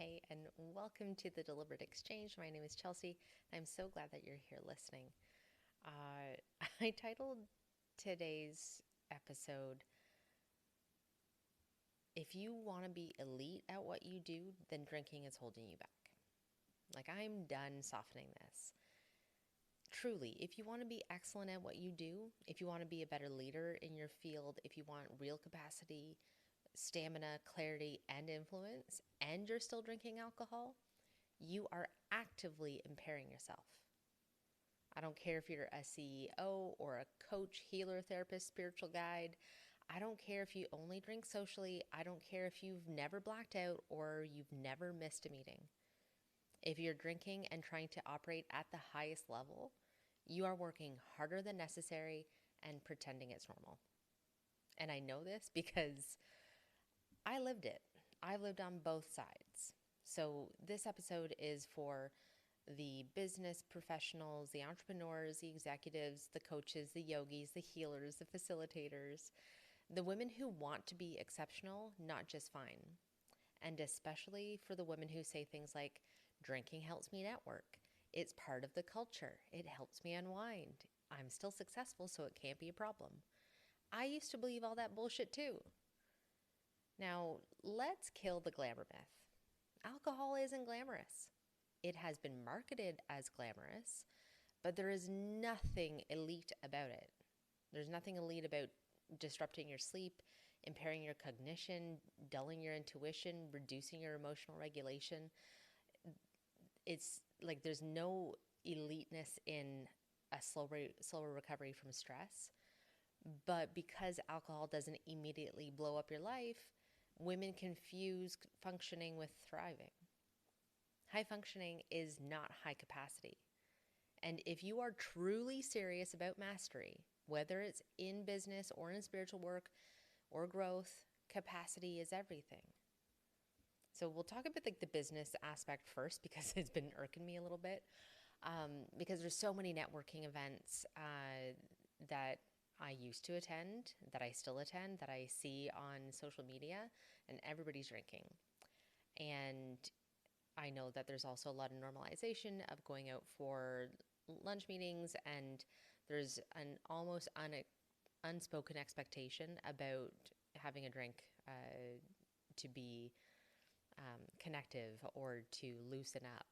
Hi, and welcome to the Deliberate Exchange. My name is Chelsea. I'm so glad that you're here listening. I titled today's episode, If You Want to Be Elite at What You Do, Then Drinking is Holding You Back. Like, I'm done softening this. Truly, if you want to be excellent at what you do, if you want to be a better leader in your field, if you want real capacity, stamina, clarity, and influence, and you're still drinking alcohol, you are actively impairing yourself. I don't care if you're a CEO or a coach, healer, therapist, spiritual guide. I don't care if you only drink socially. I don't care if you've never blacked out or you've never missed a meeting. If you're drinking and trying to operate at the highest level, you are working harder than necessary and pretending it's normal. And I know this because I lived it. I've lived on both sides. So this episode is for the business professionals, the entrepreneurs, the executives, the coaches, the yogis, the healers, the facilitators, the women who want to be exceptional, not just fine. And especially for the women who say things like, drinking helps me network. It's part of the culture. It helps me unwind. I'm still successful, so it can't be a problem. I used to believe all that bullshit too. Now, let's kill the glamour myth. Alcohol isn't glamorous. It has been marketed as glamorous, but there is nothing elite about it. There's nothing elite about disrupting your sleep, impairing your cognition, dulling your intuition, reducing your emotional regulation. It's like there's no eliteness in a slower recovery from stress. But because alcohol doesn't immediately blow up your life, women confuse functioning with thriving. High functioning is not high capacity. And if you are truly serious about mastery, whether it's in business or in spiritual work or growth, capacity is everything. So we'll talk about like the business aspect first because it's been irking me a little bit. Because there's so many networking events that I used to attend, that I still attend, that I see on social media, and everybody's drinking. And I know that there's also a lot of normalization of going out for lunch meetings, and there's an almost unspoken expectation about having a drink to be connective or to loosen up.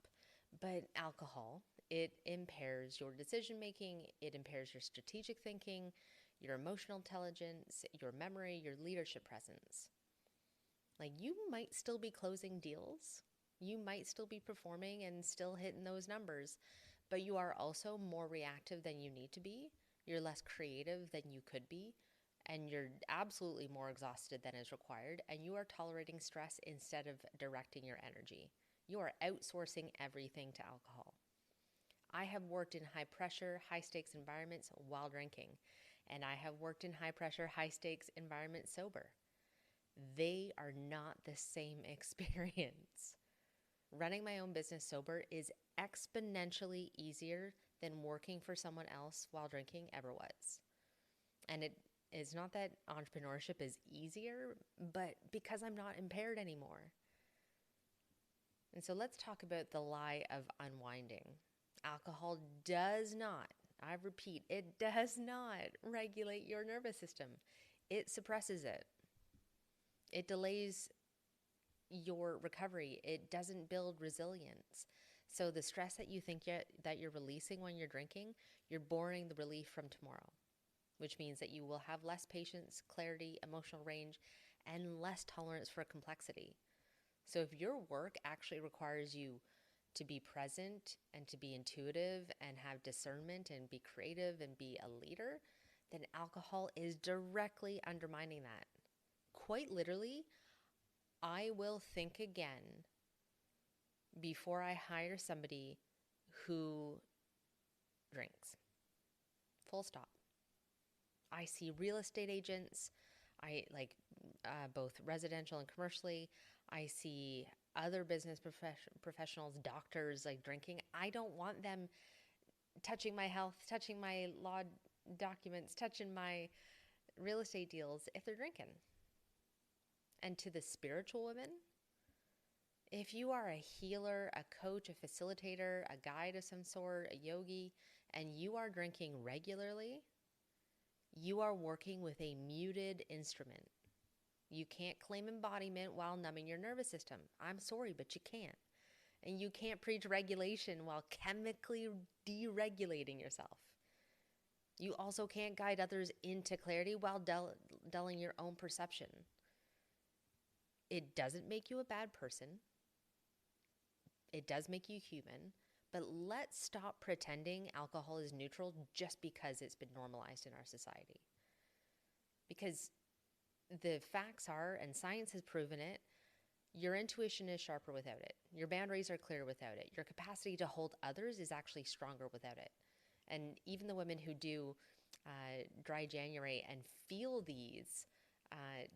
But alcohol, it impairs your decision making, it impairs your strategic thinking, your emotional intelligence, your memory, your leadership presence. Like, you might still be closing deals, you might still be performing and still hitting those numbers, but you are also more reactive than you need to be. You're less creative than you could be, and you're absolutely more exhausted than is required, and you are tolerating stress instead of directing your energy. You are outsourcing everything to alcohol. I have worked in high pressure, high stakes environments while drinking, and I have worked in high pressure, high stakes environments sober. They are not the same experience. Running my own business sober is exponentially easier than working for someone else while drinking ever was. And it is not that entrepreneurship is easier, but because I'm not impaired anymore. And so let's talk about the lie of unwinding. Alcohol does not, I repeat, it does not regulate your nervous system. It suppresses it. It delays your recovery. It doesn't build resilience. So the stress that you think that you're releasing when you're drinking, you're borrowing the relief from tomorrow, which means that you will have less patience, clarity, emotional range, and less tolerance for complexity. So if your work actually requires you to be present and to be intuitive and have discernment and be creative and be a leader, then alcohol is directly undermining that. Quite literally, I will think again before I hire somebody who drinks. Full stop. I see real estate agents, I like both residential and commercially. I see other business professionals, doctors, like drinking. I don't want them touching my health, touching my law documents, touching my real estate deals if they're drinking. And to the spiritual women, If you are a healer, a coach, a facilitator, a guide of some sort, a yogi, and you are drinking regularly, you are working with a muted instrument. You can't claim embodiment while numbing your nervous system. I'm sorry, but you can't. And you can't preach regulation while chemically deregulating yourself. You also can't guide others into clarity while dulling your own perception. It doesn't make you a bad person. It does make you human. But let's stop pretending alcohol is neutral just because it's been normalized in our society. Because the facts are, and science has proven it, your intuition is sharper without it. Your boundaries are clear without it. Your capacity to hold others is actually stronger without it. And even the women who do dry January and feel these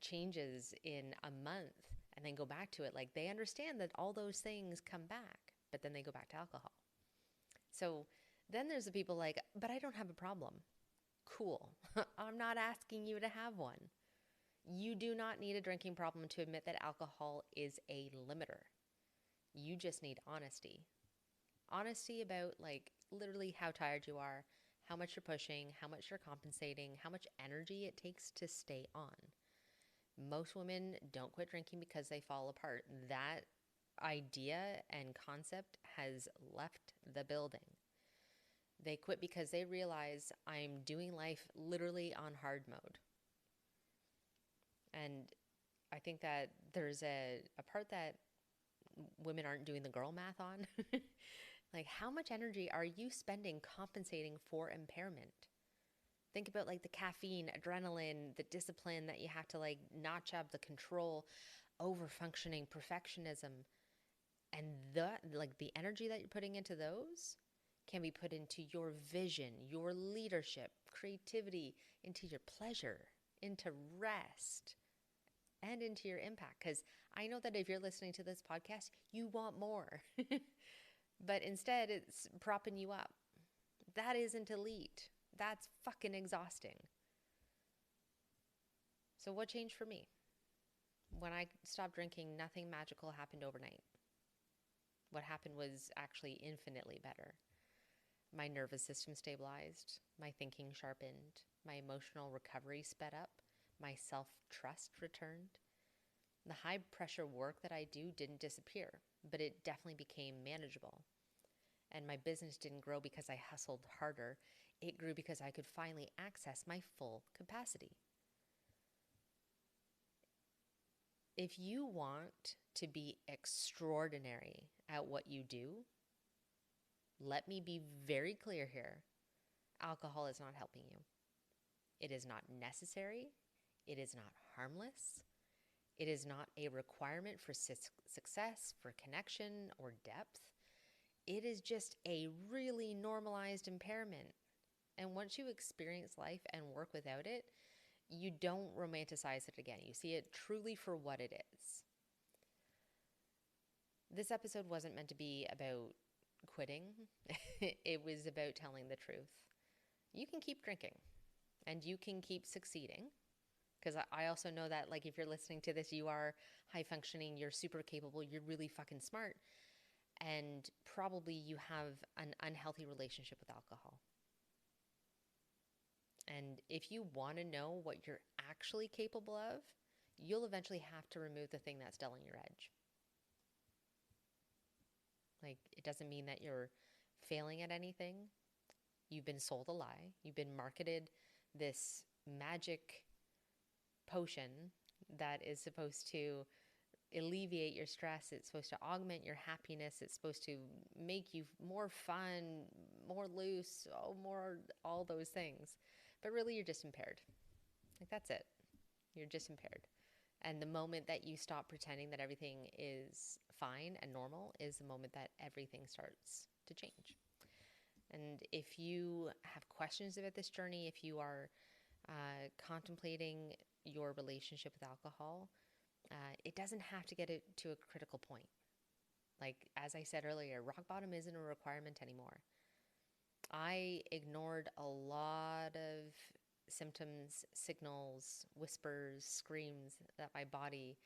changes in a month and then go back to it, like they understand that all those things come back, but then they go back to alcohol. So then there's the people like, but I don't have a problem. Cool. I'm not asking you to have one. You do not need a drinking problem to admit that alcohol is a limiter. You just need honesty. Honesty about like literally how tired you are, how much you're pushing, how much you're compensating, how much energy it takes to stay on. Most women don't quit drinking because they fall apart. That idea and concept has left the building. They quit because they realize I'm doing life literally on hard mode. And I think that there's a part that women aren't doing the girl math on. Like, how much energy are you spending compensating for impairment? Think about like the caffeine, adrenaline, the discipline that you have to like notch up, the control, over functioning, perfectionism. And the energy that you're putting into those can be put into your vision, your leadership, creativity, into your pleasure, into rest, and into your impact. Because I know that if you're listening to this podcast, you want more. But instead, it's propping you up. That isn't elite. That's fucking exhausting. So what changed for me? When I stopped drinking, nothing magical happened overnight. What happened was actually infinitely better. My nervous system stabilized, my thinking sharpened, my emotional recovery sped up, my self-trust returned. The high pressure work that I do didn't disappear, but it definitely became manageable. And my business didn't grow because I hustled harder. It grew because I could finally access my full capacity. If you want to be extraordinary at what you do, let me be very clear here. Alcohol is not helping you. It is not necessary. It is not harmless. It is not a requirement for success, for connection, or depth. It is just a really normalized impairment. And once you experience life and work without it, you don't romanticize it again. You see it truly for what it is. This episode wasn't meant to be about quitting. It was about telling the truth. You can keep drinking and you can keep succeeding. Because I also know that, like, if you're listening to this, you are high functioning, you're super capable, you're really fucking smart. And probably you have an unhealthy relationship with alcohol. And if you want to know what you're actually capable of, you'll eventually have to remove the thing that's dulling your edge. Like, it doesn't mean that you're failing at anything. You've been sold a lie. You've been marketed this magic potion that is supposed to alleviate your stress. It's supposed to augment your happiness. It's supposed to make you more fun, more loose, more all those things. But really, you're just impaired. Like, that's it. You're just impaired. And the moment that you stop pretending that everything is fine and normal is the moment that everything starts to change. And if you have questions about this journey, if you are contemplating your relationship with alcohol, it doesn't have to get it to a critical point. Like, as I said earlier, rock bottom isn't a requirement anymore. I ignored a lot of symptoms, signals, whispers, screams that my body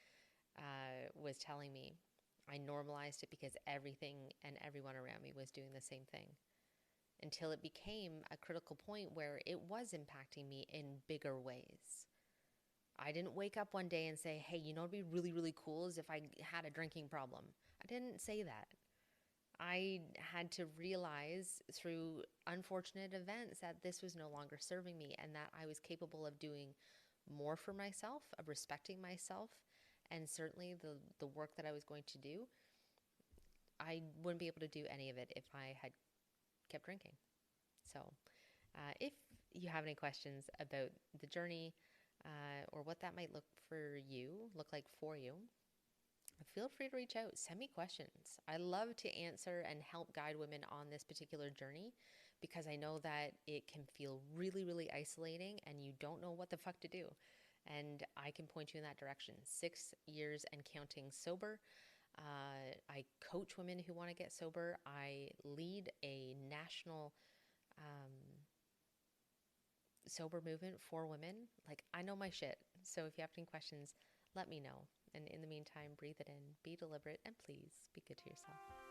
was telling me. I normalized it because everything and everyone around me was doing the same thing until it became a critical point where it was impacting me in bigger ways. I didn't wake up one day and say, hey, you know, it'd be really, really cool is if I had a drinking problem. I didn't say that. I had to realize through unfortunate events that this was no longer serving me and that I was capable of doing more for myself, of respecting myself, and certainly the work that I was going to do. I wouldn't be able to do any of it if I had kept drinking. So, if you have any questions about the journey or what that might look like for you, feel free to reach out. Send me questions. I love to answer and help guide women on this particular journey because I know that it can feel really, really isolating and you don't know what the fuck to do. And I can point you in that direction. 6 years and counting sober. I coach women who want to get sober. I lead a national sober movement for women. Like, I know my shit. So if you have any questions, let me know. And in the meantime, breathe it in, be deliberate, and please be good to yourself.